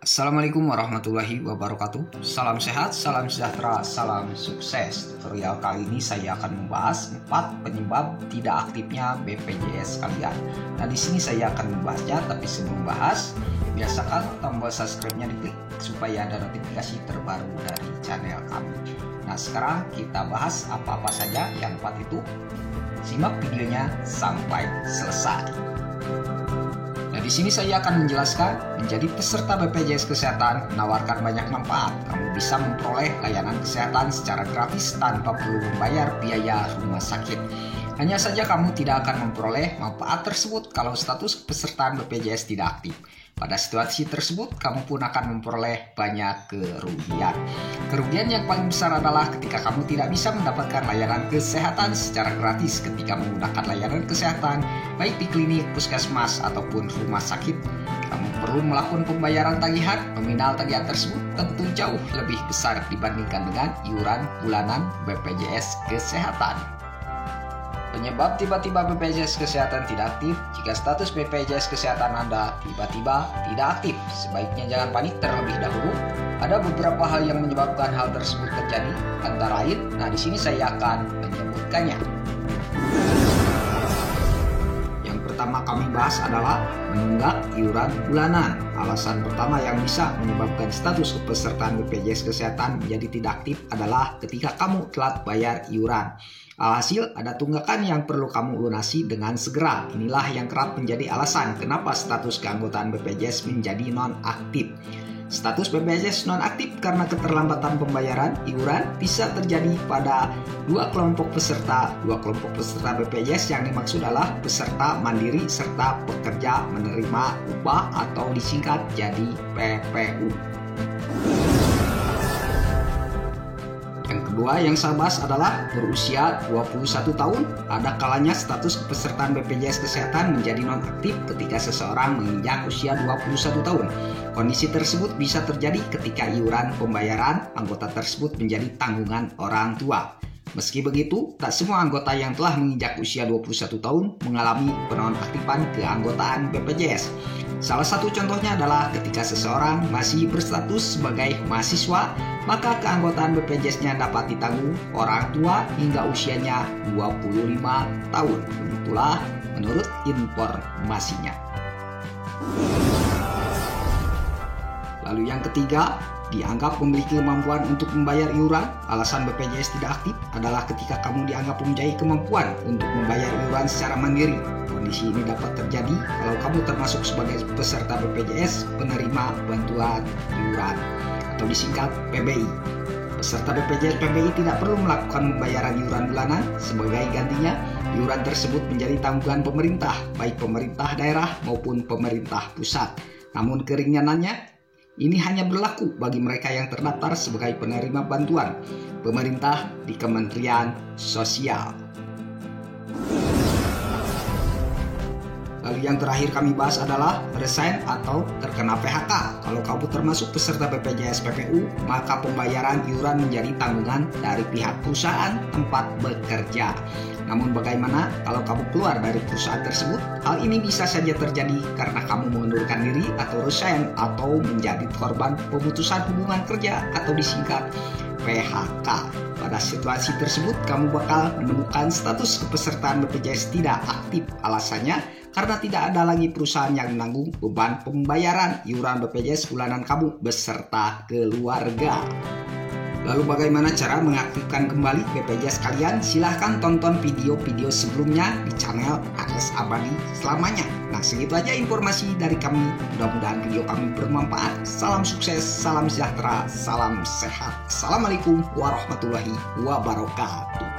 Assalamualaikum warahmatullahi wabarakatuh. Salam sehat, salam sejahtera, salam sukses. Tutorial kali ini saya akan membahas 4 penyebab tidak aktifnya BPJS kalian. Nah, di sini saya akan membahasnya, tapi sebelum membahas, biasakan tombol subscribe-nya diklik supaya ada notifikasi terbaru dari channel kami. Nah, sekarang kita bahas apa-apa saja yang 4 itu. Simak videonya sampai selesai. Nah, di sini saya akan menjelaskan, menjadi peserta BPJS Kesehatan menawarkan banyak manfaat. Kamu bisa memperoleh layanan kesehatan secara gratis tanpa perlu membayar biaya rumah sakit. Hanya saja kamu tidak akan memperoleh manfaat tersebut kalau status kepesertaan BPJS tidak aktif. Pada situasi tersebut, kamu pun akan memperoleh banyak kerugian. Kerugian yang paling besar adalah ketika kamu tidak bisa mendapatkan layanan kesehatan secara gratis ketika menggunakan layanan kesehatan, baik di klinik, puskesmas, ataupun rumah sakit. Kamu perlu melakukan pembayaran tagihan. Nominal tagihan tersebut tentu jauh lebih besar dibandingkan dengan iuran bulanan BPJS Kesehatan. Penyebab tiba-tiba BPJS Kesehatan tidak aktif. Jika status BPJS Kesehatan Anda tiba-tiba tidak aktif, sebaiknya jangan panik terlebih dahulu. Ada beberapa hal yang menyebabkan hal tersebut terjadi, antara lain, di sini saya akan menyebutkannya. Yang pertama kami bahas adalah menunggak iuran bulanan. Alasan pertama yang bisa menyebabkan status kepesertaan BPJS Kesehatan menjadi tidak aktif adalah ketika kamu telat bayar iuran. Alhasil ada tunggakan yang perlu kamu lunasi dengan segera. Inilah yang kerap menjadi alasan kenapa status keanggotaan BPJS menjadi non-aktif. Status BPJS non-aktif karena keterlambatan pembayaran iuran bisa terjadi pada dua kelompok peserta. Dua kelompok peserta BPJS yang dimaksud adalah peserta mandiri serta pekerja menerima upah atau disingkat jadi PPU. Kedua yang saya bahas adalah berusia 21 tahun. Ada kalanya status kepesertaan BPJS Kesehatan menjadi nonaktif ketika seseorang menginjak usia 21 tahun. Kondisi tersebut bisa terjadi ketika iuran pembayaran anggota tersebut menjadi tanggungan orang tua. Meski begitu, tak semua anggota yang telah menginjak usia 21 tahun mengalami penonaktifan keanggotaan BPJS. Salah satu contohnya adalah ketika seseorang masih berstatus sebagai mahasiswa, maka keanggotaan BPJS-nya dapat ditanggung orang tua hingga usianya 25 tahun. Begitulah menurut informasinya. Lalu yang ketiga, dianggap memiliki kemampuan untuk membayar iuran. Alasan BPJS tidak aktif adalah ketika kamu dianggap mempunyai kemampuan untuk membayar iuran secara mandiri. Kondisi ini dapat terjadi kalau kamu termasuk sebagai peserta BPJS penerima bantuan iuran atau disingkat PBI. Peserta BPJS PBI tidak perlu melakukan pembayaran iuran bulanan. Sebagai gantinya, iuran tersebut menjadi tanggungan pemerintah, baik pemerintah daerah maupun pemerintah pusat. Namun keringanannya, ini hanya berlaku bagi mereka yang terdaftar sebagai penerima bantuan pemerintah di Kementerian Sosial. Lalu yang terakhir kami bahas adalah resign atau terkena PHK. Kalau kamu termasuk peserta BPJS PPU, maka pembayaran iuran menjadi tanggungan dari pihak perusahaan tempat bekerja. Namun bagaimana kalau kamu keluar dari perusahaan tersebut? Hal ini bisa saja terjadi karena kamu mengundurkan diri atau resign atau menjadi korban pemutusan hubungan kerja atau disingkat PHK. Pada situasi tersebut, kamu bakal menemukan status kepesertaan BPJS tidak aktif. Alasannya, karena tidak ada lagi perusahaan yang menanggung beban pembayaran iuran BPJS bulanan kamu beserta keluarga. Lalu bagaimana cara mengaktifkan kembali BPJS kalian? Silahkan tonton video-video sebelumnya di channel AS Abadi selamanya. Nah, segitu aja informasi dari kami. Mudah-mudahan video kami bermanfaat. Salam sukses, salam sejahtera, salam sehat. Assalamualaikum warahmatullahi wabarakatuh.